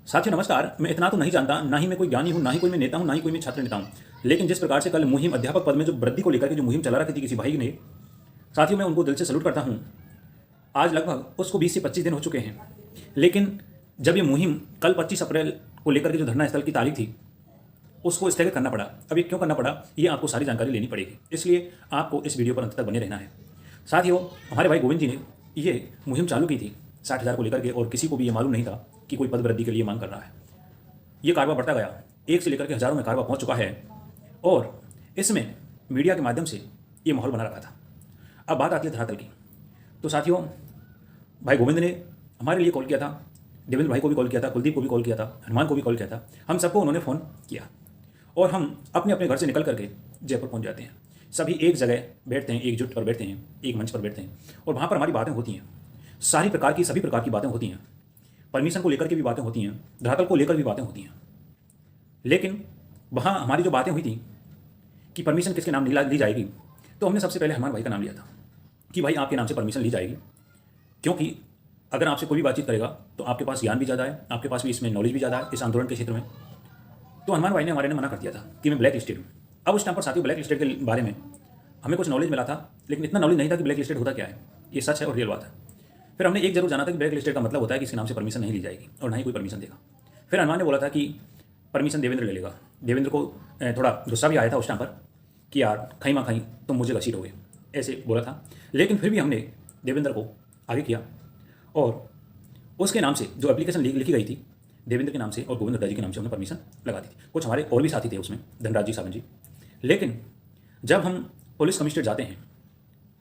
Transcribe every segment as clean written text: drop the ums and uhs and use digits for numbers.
साथियों नमस्कार। मैं इतना तो नहीं जानता, ना ही मैं कोई ज्ञानी हूँ, ना ही कोई मैं नेता हूँ, ना ही कोई मैं छात्र नेता हूँ। लेकिन जिस प्रकार से कल मुहिम अध्यापक पद में जो वृद्धि को लेकर के जो मुहिम चला रखी थी किसी भाई ने, साथियों मैं उनको दिल से सैल्यूट करता हूँ। आज लगभग उसको 20 से 25 दिन हो चुके हैं। लेकिन जब ये मुहिम कल 25 अप्रैल को लेकर के जो धरना स्थल की तारीख थी, उसको स्थगित करना पड़ा। अब ये क्यों करना पड़ा, ये आपको सारी जानकारी लेनी पड़ेगी, इसलिए आपको इस वीडियो पर अंत तक बने रहना है। साथियों, हमारे भाई गोविंद जी ने ये मुहिम चालू की थी 60,000 को लेकर के, और किसी को भी ये मालूम नहीं था कि कोई पद वृद्धि के लिए मांग कर रहा है। ये कारवा बढ़ता गया, एक से लेकर के हज़ारों में कारवा पहुंच चुका है, और इसमें मीडिया के माध्यम से ये माहौल बना रखा था। अब बात आती है धरातल की। तो साथियों, भाई गोविंद ने हमारे लिए कॉल किया था, देवेंद्र भाई को भी कॉल किया था, कुलदीप को भी कॉल किया था, हनुमान को भी कॉल किया था। हम सबको उन्होंने फ़ोन किया और हम अपने अपने घर से निकल करके जयपुर पहुंच जाते हैं। सभी एक जगह बैठते हैं, एकजुट पर बैठते हैं, एक मंच पर बैठते हैं, और वहाँ पर हमारी बातें होती हैं। सारी प्रकार की, सभी प्रकार की बातें होती हैं। परमिशन को लेकर के भी बातें होती हैं, धरातल को लेकर भी बातें होती हैं। लेकिन वहाँ हमारी जो बातें हुई थी कि परमिशन किसके नाम ली जाएगी, तो हमने सबसे पहले हनुमान भाई का नाम लिया था कि भाई आपके नाम से परमिशन ली जाएगी, क्योंकि अगर आपसे कोई भी बातचीत करेगा तो आपके पास ज्ञान भी ज़्यादा है, आपके पास भी इसमें नॉलेज भी ज़्यादा है इस आंदोलन के क्षेत्र में। तो हनुमान भाई ने हमारे ने मना कर दिया था कि मैं ब्लैक लिस्टेड हूँ। अब उस टाइम पर साथियों ब्लैक लिस्टेड के बारे में हमें कुछ नॉलेज मिला था, लेकिन इतना नॉलेज नहीं था कि ब्लैक लिस्टेड होता क्या है। ये सच है और रियल बात है। फिर हमने एक जरूर जाना था कि ब्लैक लिस्टेड का मतलब होता है कि इसके नाम से परमिशन नहीं ली जाएगी और ना ही कोई परमिशन देगा। फिर हनुमान ने बोला था कि परमिशन देवेंद्र ले लेगा। देवेंद्र को थोड़ा गुस्सा भी आया था उस टाइम पर कि यार खई माँ खई तुम मुझे घसीटोगे, ऐसे बोला था। लेकिन फिर भी हमने देवेंद्र को आगे किया और उसके नाम से जो एप्लीकेशन लिखी गई थी देवेंद्र के नाम से और गोविंद दत्ता जी के नाम से हमने परमिशन लगा दी थी। कुछ हमारे और भी साथी थे उसमें, धनराज जी, सावन जी। लेकिन जब हम पुलिस कमिश्नरेट जाते हैं,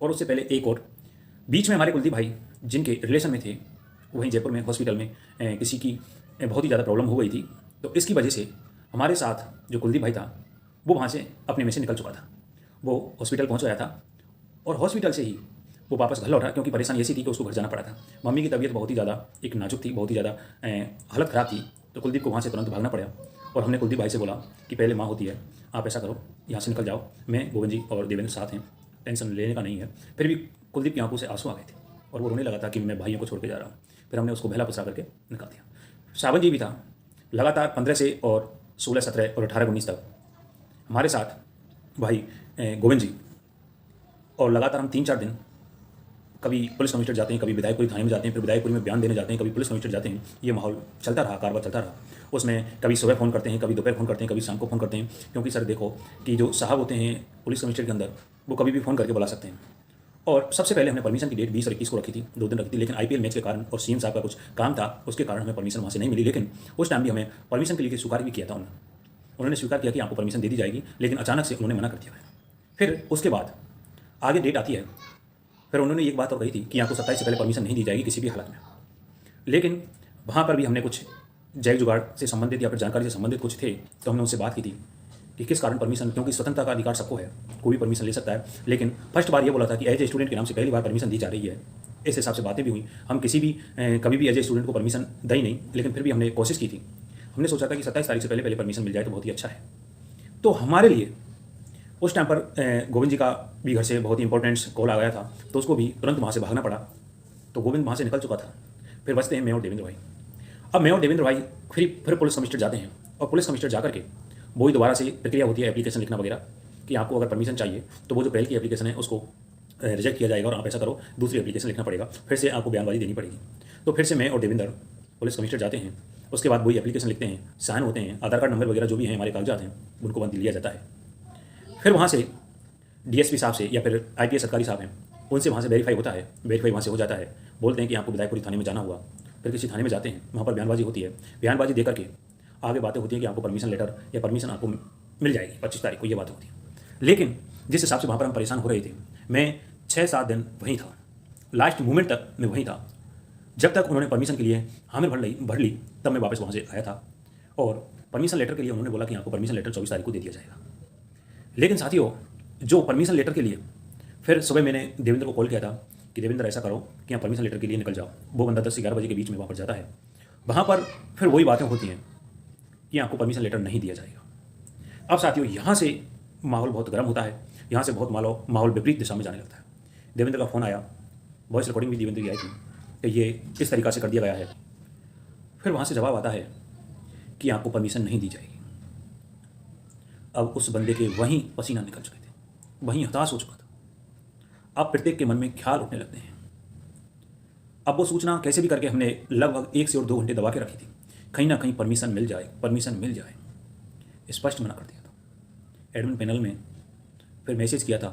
और उससे पहले एक और बीच में हमारे कुलदीप भाई जिनके रिलेशन में थे, वहीं जयपुर में हॉस्पिटल में किसी की बहुत ही ज़्यादा प्रॉब्लम हो गई थी, तो इसकी वजह से हमारे साथ जो कुलदीप भाई था वो वहाँ से अपने में से निकल चुका था। वो हॉस्पिटल पहुँच गया था और हॉस्पिटल से ही वो वापस घर लौटा, क्योंकि परेशानी ऐसी थी कि उसको घर जाना पड़ा था। मम्मी की तबीयत बहुत ही ज़्यादा एक नाजुक थी, बहुत ही ज़्यादा हालत ख़राब थी, तो कुलदीप को वहाँ से तुरंत भागना पड़ा। और हमने कुलदीप भाई से बोला कि पहले माँ होती है, आप ऐसा करो यहाँ से निकल जाओ, मैं गोविंद जी और देवेंद्र साथ हैं, टेंशन लेने का नहीं है। फिर भी कुलदीप की आंखों से आंसू आ गए थे और वो रोने लगा था कि मैं भाइयों को छोड़ के जा रहा हूँ। फिर हमने उसको बहला फुसला करके निकाल दिया। सावन जी भी था, लगातार 15 से और 16, 17 और 18, 19 तक हमारे साथ भाई गोविंद जी, और लगातार हम 3-4 दिन कभी पुलिस कमिश्नर जाते हैं, कभी विधायकपुरी थाने में जाते हैं, फिर विधायकपुरी में बयान देने जाते हैं, कभी पुलिस कमिश्नर जाते हैं। ये माहौल चलता रहा, कारवार चलता रहा। उसमें कभी सुबह फ़ोन करते हैं, कभी दोपहर फ़ोन करते हैं, कभी शाम को फ़ोन करते हैं, क्योंकि सर देखो कि जो साहब होते हैं पुलिस कमिश्नर के अंदर, वो कभी भी फ़ोन करके बुला सकते हैं। और सबसे पहले हमने परमिशन की डेट 20 और 21 को रखी थी, 2 दिन रखी थी, लेकिन आईपीएल मैच के कारण और सीएम साहब का कुछ काम था, उसके कारण हमें परमिशन वहाँ से नहीं मिली। लेकिन उस टाइम भी हमें परमिशन के लिए स्वीकार भी किया था उन्होंने स्वीकार किया कि आपको परमिशन दे दी जाएगी, लेकिन अचानक से उन्होंने मना कर दिया है। फिर उसके बाद आगे डेट आती है, फिर उन्होंने एक बात और कही थी कि आपको 27 से पहले परमिशन नहीं दी जाएगी किसी भी हालत में। लेकिन वहाँ पर भी हमने कुछ जय जुगाड़ से संबंधित या फिर जानकारी से संबंधित कुछ थे, तो हमने उनसे बात की थी कि किस कारण परमिशन, क्योंकि स्वतंत्रता का अधिकार सबको है, कोई भी परमिशन ले सकता है। लेकिन फर्स्ट बार ये बोला था कि एज ए स्टूडेंट के नाम से पहली बार परमिशन दी जा रही है। इस हिसाब से बातें भी हुई। हम किसी भी कभी भी एज ए स्टूडेंट को परमिशन दें नहीं, लेकिन फिर भी हमने कोशिश की थी। हमने सोचा था कि 27 तारीख से पहले पहले परमिशन मिल जाए तो बहुत ही अच्छा है। तो हमारे लिए उस टाइम पर गोविंद जी का भी घर से बहुत ही इंपॉर्टेंट कॉल आ गया था, तो उसको भी तुरंत वहाँ से भागना पड़ा। तो गोविंद वहाँ से निकल चुका था। फिर बचते हैं मैं और देवेंद्र भाई। अब मैं और देवेंद्र भाई फिर पुलिस कमिश्नर जाते हैं, और पुलिस कमिश्नर जा करके वही दोबारा से प्रक्रिया होती है, एप्लीकेशन लिखना वगैरह, कि आपको अगर परमिशन चाहिए तो वो जो पहले की एप्लीकेशन है उसको रिजेक्ट किया जाएगा और आप ऐसा करो दूसरी एप्लीकेशन लिखना पड़ेगा, फिर से आपको बयानबाजी देनी पड़ेगी। तो फिर से मैं और देवेंद्र पुलिस कमिश्नर जाते हैं, उसके बाद वही एप्लीकेशन लिखते हैं, साइन होते हैं, आधार कार्ड नंबर वगैरह जो भी हैं हमारे कागजात हैं उनको बंद लिया जाता है। फिर वहाँ से डीएसपी साहब से या फिर आईपीएस अधिकारी साहब हैं उनसे वहाँ से वेरीफाई होता है, वेरीफाई वहाँ से हो जाता है। बोलते हैं कि आपको विधायकपुरी थाने में जाना हुआ। फिर किसी थाने में जाते हैं, वहाँ पर बयानबाजी होती है, बयानबाजी देकर के आगे बातें होती हैं कि आपको परमिशन लेटर या परमिशन आपको मिल जाएगी 25 तारीख को, ये बात होती है। लेकिन जिस हिसाब से वहाँ पर हम परेशान हो रहे थे, मैं 6-7 दिन वहीं था, लास्ट मोमेंट तक मैं वहीं था। जब तक उन्होंने परमिशन के लिए हामिल भर ली तब मैं वापस वहाँ से आया था, और परमिशन लेटर के लिए उन्होंने बोला कि आपको परमिशन लेटर 24 तारीख को दे दिया जाएगा। लेकिन साथियों, जो परमिशन लेटर के लिए फिर सुबह मैंने देवेंद्र को कॉल किया था कि देवेंद्र ऐसा करो कि यहाँ परमिशन लेटर के लिए निकल जाओ। वो बंदा 10 से 11 बजे के बीच में वहाँ पर जाता है। वहाँ पर फिर वही बातें होती हैं कि आपको परमिशन लेटर नहीं दिया जाएगा। अब साथियों, यहाँ से माहौल बहुत गर्म होता है, यहाँ से बहुत माहौल विपरीत दिशा में जाने लगता है। देवेंद्र का फ़ोन आया, वॉइस रिकॉर्डिंग भी देवेंद्र की आई थी कि ये किस तरीक़ा से कर दिया गया है। फिर वहाँ से जवाब आता है कि आपको परमिशन नहीं दी जाएगी। अब उस बंदे के वहीं पसीना निकल चुके थे, वहीं हताश हो चुका था। अब प्रत्येक के मन में ख्याल उठने लगते हैं। अब वो सूचना कैसे भी करके हमने लगभग 1 से और 2 घंटे दबा के रखी थी, कहीं ना कहीं परमिशन मिल जाए, परमिशन मिल जाए। स्पष्ट मना कर दिया था। एडमिन पैनल में फिर मैसेज किया था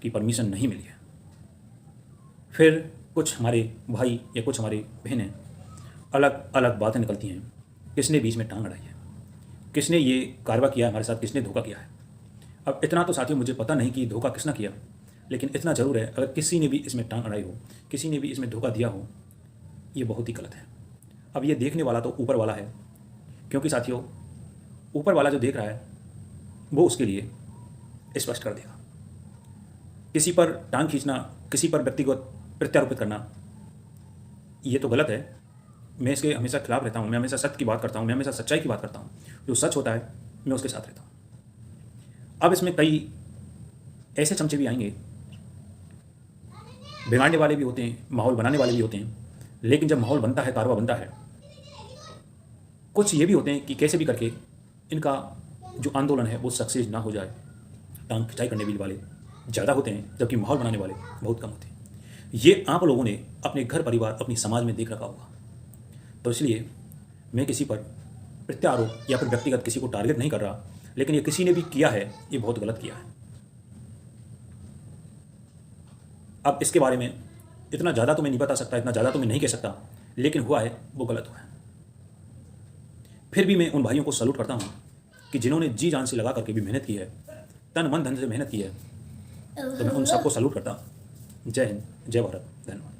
कि परमिशन नहीं मिली है। फिर कुछ हमारे भाई या कुछ हमारी बहनें अलग अलग बातें निकलती हैं। किसने बीच में टांग अड़ाई है, किसने ये कारवा किया हमारे साथ, किसने धोखा किया है। अब इतना तो साथियों मुझे पता नहीं कि धोखा किसने किया, लेकिन इतना ज़रूर है अगर किसी ने भी इसमें टांग अड़ाई हो, किसी ने भी इसमें धोखा दिया हो, ये बहुत ही गलत है। अब ये देखने वाला तो ऊपर वाला है, क्योंकि साथियों ऊपर वाला जो देख रहा है वो उसके लिए स्पष्ट कर देगा। किसी पर टांग खींचना, किसी पर व्यक्तिगत प्रत्यारोपित करना, ये तो गलत है। मैं इसके हमेशा खिलाफ रहता हूँ। मैं हमेशा सत्य की बात करता हूँ, मैं हमेशा सच्चाई की बात करता हूँ। जो सच होता है मैं उसके साथ रहता हूँ। अब इसमें कई ऐसे चमचे भी आएंगे, बिगाड़ने वाले भी होते हैं, माहौल बनाने वाले भी होते हैं। लेकिन जब माहौल बनता है, कारवा बनता है, कुछ ये भी होते हैं कि कैसे भी करके इनका जो आंदोलन है वो सक्सेस ना हो जाए। टांग खिंचाई करने वाले ज़्यादा होते हैं, जबकि माहौल बनाने वाले बहुत कम होते हैं। ये आप लोगों ने अपने घर परिवार, अपनी समाज में देख रखा होगा। तो इसलिए मैं किसी पर प्रत्यारोप या फिर व्यक्तिगत किसी को टारगेट नहीं कर रहा, लेकिन ये किसी ने भी किया है, ये बहुत गलत किया है। अब इसके बारे में इतना ज़्यादा तो मैं नहीं बता सकता, इतना ज़्यादा तो मैं नहीं कह सकता, लेकिन हुआ है वो गलत हुआ है। फिर भी मैं उन भाइयों को सैल्यूट करता हूँ कि जिन्होंने जी जान से लगा करके भी मेहनत की है, तन मन धन से मेहनत की है, तो मैं उन सबको सैल्यूट करता हूँ। जय हिंद, जय भारत, धन्यवाद।